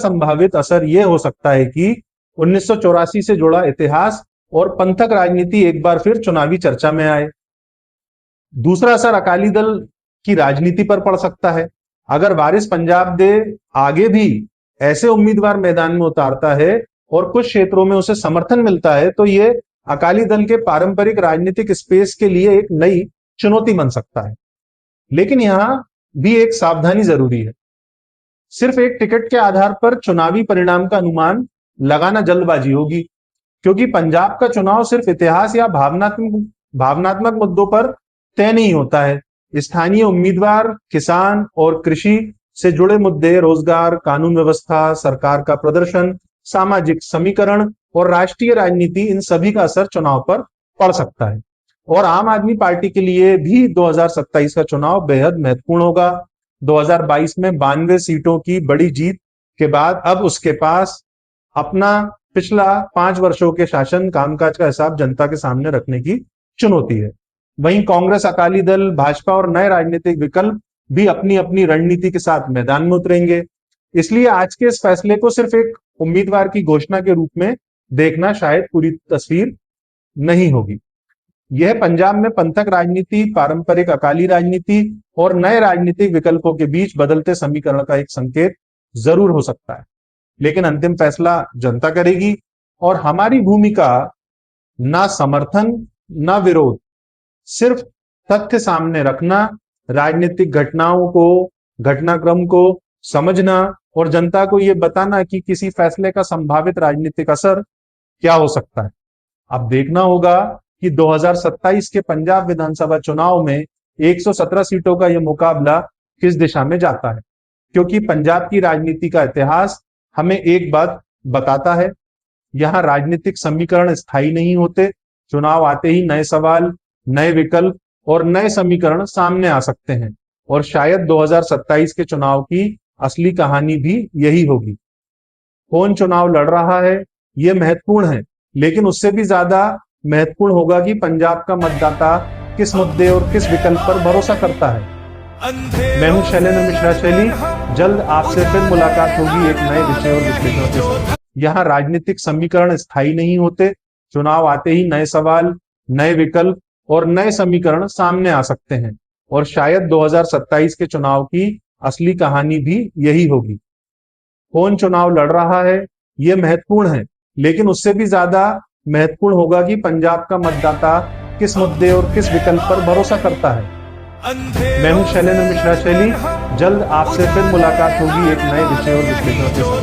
संभावित असर यह हो सकता है कि 1984 से जुड़ा इतिहास और पंथक राजनीति एक बार फिर चुनावी चर्चा में आए। दूसरा असर अकाली दल की राजनीति पर पड़ सकता है। अगर वारिस पंजाब दे आगे भी ऐसे उम्मीदवार मैदान में उतारता है और कुछ क्षेत्रों में उसे समर्थन मिलता है तो ये अकाली दल के पारंपरिक राजनीतिक स्पेस के लिए एक नई चुनौती बन सकता है। लेकिन यहां भी एक सावधानी जरूरी है। सिर्फ एक टिकट के आधार पर चुनावी परिणाम का अनुमान लगाना जल्दबाजी होगी, क्योंकि पंजाब का चुनाव सिर्फ इतिहास या भावनात्मक मुद्दों पर तय नहीं होता है। स्थानीय उम्मीदवार, किसान और कृषि से जुड़े मुद्दे, रोजगार, कानून व्यवस्था, सरकार का प्रदर्शन, सामाजिक समीकरण और राष्ट्रीय राजनीति, इन सभी का असर चुनाव पर पड़ सकता है। और आम आदमी पार्टी के लिए भी 2027 का चुनाव बेहद महत्वपूर्ण होगा। 2022 में 92 सीटों की बड़ी जीत के बाद अब उसके पास अपना पिछला 5 वर्षों के शासन कामकाज का हिसाब जनता के सामने रखने की चुनौती है। वहीं कांग्रेस, अकाली दल, भाजपा और नए राजनीतिक विकल्प भी अपनी अपनी रणनीति के साथ मैदान में उतरेंगे। इसलिए आज के इस फैसले को सिर्फ एक उम्मीदवार की घोषणा के रूप में देखना शायद पूरी तस्वीर नहीं होगी। यह पंजाब में पंथक राजनीति, पारंपरिक अकाली राजनीति और नए राजनीतिक विकल्पों के बीच बदलते समीकरण का एक संकेत जरूर हो सकता है, लेकिन अंतिम फैसला जनता करेगी। और हमारी भूमिका ना समर्थन ना विरोध, सिर्फ तथ्य सामने रखना, राजनीतिक घटनाक्रम को समझना और जनता को यह बताना कि किसी फैसले का संभावित राजनीतिक असर क्या हो सकता है। अब देखना होगा कि 2027 के पंजाब विधानसभा चुनाव में 117 सीटों का यह मुकाबला किस दिशा में जाता है, क्योंकि पंजाब की राजनीति का इतिहास हमें एक बात बताता है, यहां राजनीतिक समीकरण स्थायी नहीं होते। चुनाव आते ही नए सवाल, नए विकल्प और नए समीकरण सामने आ सकते हैं, और शायद 2027 के चुनाव की असली कहानी भी यही होगी। कौन चुनाव लड़ रहा है यह महत्वपूर्ण है, लेकिन उससे भी ज्यादा महत्वपूर्ण होगा कि पंजाब का मतदाता किस मुद्दे और किस विकल्प पर भरोसा करता है। मैं हूं शैलेंद्र मिश्रा शैली। जल्द आपसे फिर मुलाकात होगी एक नए विषय और विश्लेषण के साथ। यहाँ राजनीतिक समीकरण स्थायी नहीं होते। चुनाव आते ही नए सवाल, नए विकल्प और नए समीकरण सामने आ सकते हैं, और शायद 2027 के चुनाव की असली कहानी भी यही होगी। कौन चुनाव लड़ रहा है यह महत्वपूर्ण है, लेकिन उससे भी ज्यादा महत्वपूर्ण होगा कि पंजाब का मतदाता किस मुद्दे और किस विकल्प पर भरोसा करता है। मैं हूं शैलेंद्र मिश्रा शैली। जल्द आपसे फिर मुलाकात होगी एक नए विषय और विश्लेषण के साथ।